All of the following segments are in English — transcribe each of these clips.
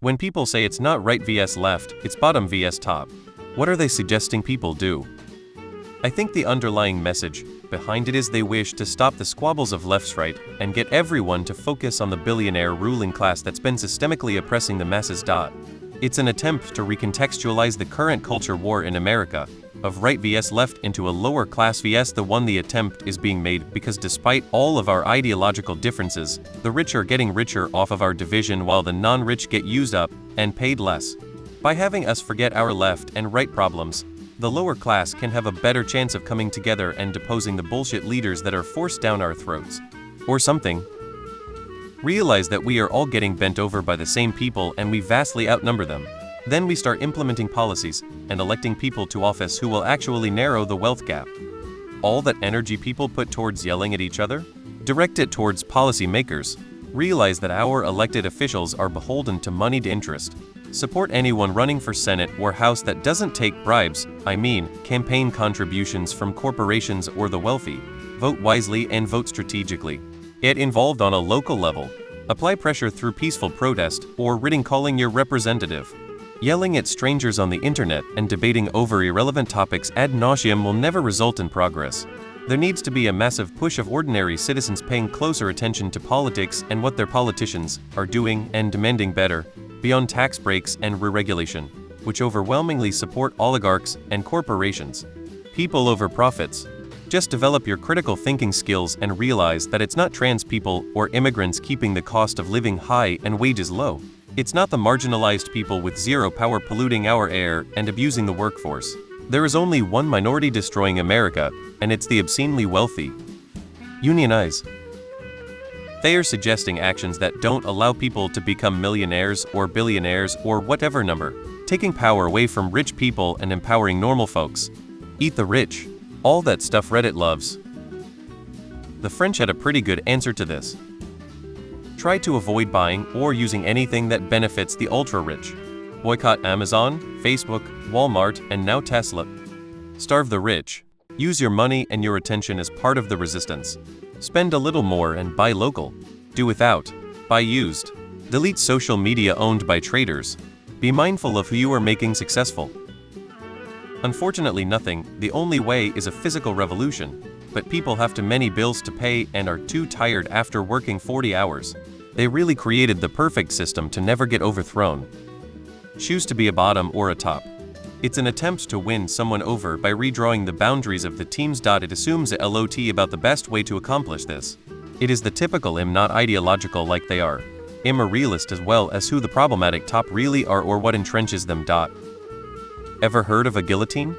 When people say it's not right vs left, it's bottom vs top, what are they suggesting people do? I think the underlying message behind it is they wish to stop the squabbles of left-right and get everyone to focus on the billionaire ruling class that's been systemically oppressing the masses. It's an attempt to recontextualize the current culture war in America, of right vs left into a lower class vs the one. The attempt is being made because despite all of our ideological differences, the rich are getting richer off of our division while the non-rich get used up and paid less. By having us forget our left and right problems, the lower class can have a better chance of coming together and deposing the bullshit leaders that are forced down our throats. Or something. Realize that we are all getting bent over by the same people and we vastly outnumber them. Then we start implementing policies and electing people to office who will actually narrow the wealth gap. All that energy people put towards yelling at each other? Direct it towards policy makers. Realize that our elected officials are beholden to moneyed interest. Support anyone running for Senate or House that doesn't take bribes, campaign contributions from corporations or the wealthy. Vote wisely and vote strategically. Get involved on a local level. Apply pressure through peaceful protest or written calling your representative. Yelling at strangers on the internet and debating over irrelevant topics ad nauseum will never result in progress. There needs to be a massive push of ordinary citizens paying closer attention to politics and what their politicians are doing and demanding better, beyond tax breaks and re-regulation, which overwhelmingly support oligarchs and corporations. People over profits. Just develop your critical thinking skills and realize that it's not trans people or immigrants keeping the cost of living high and wages low. It's not the marginalized people with zero power polluting our air and abusing the workforce. There is only one minority destroying America, and it's the obscenely wealthy. Unionize. They are suggesting actions that don't allow people to become millionaires or billionaires or whatever number, taking power away from rich people and empowering normal folks. Eat the rich. All that stuff Reddit loves. The French had a pretty good answer to this. Try to avoid buying or using anything that benefits the ultra-rich. Boycott Amazon, Facebook, Walmart, and now Tesla. Starve the rich. Use your money and your attention as part of the resistance. Spend a little more and buy local. Do without. Buy used. Delete social media owned by traders. Be mindful of who you are making successful. Unfortunately, the only way is a physical revolution, but people have too many bills to pay and are too tired after working 40 hours. They really created the perfect system to never get overthrown. Choose to be a bottom or a top. It's an attempt to win someone over by redrawing the boundaries of the teams. It assumes a lot about the best way to accomplish this. It is the typical not ideological like they are. A realist as well as who the problematic top really are or what entrenches them. Ever heard of a guillotine?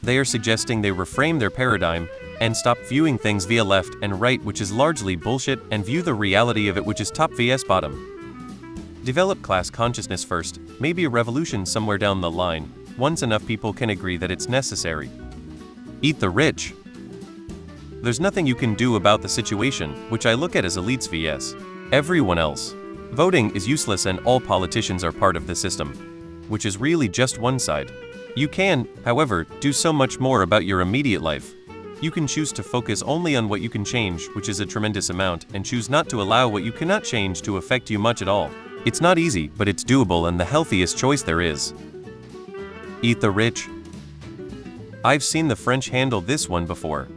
They are suggesting they reframe their paradigm and stop viewing things via left and right, which is largely bullshit, and view the reality of it, which is top vs bottom. Develop class consciousness first, maybe a revolution somewhere down the line, once enough people can agree that it's necessary. Eat the rich. There's nothing you can do about the situation, which I look at as elites vs everyone else. Voting is useless and all politicians are part of the system, which is really just one side. You can, however, do so much more about your immediate life. You can choose to focus only on what you can change, which is a tremendous amount, and choose not to allow what you cannot change to affect you much at all. It's not easy, but it's doable and the healthiest choice there is. Eat the rich. I've seen the French handle this one before.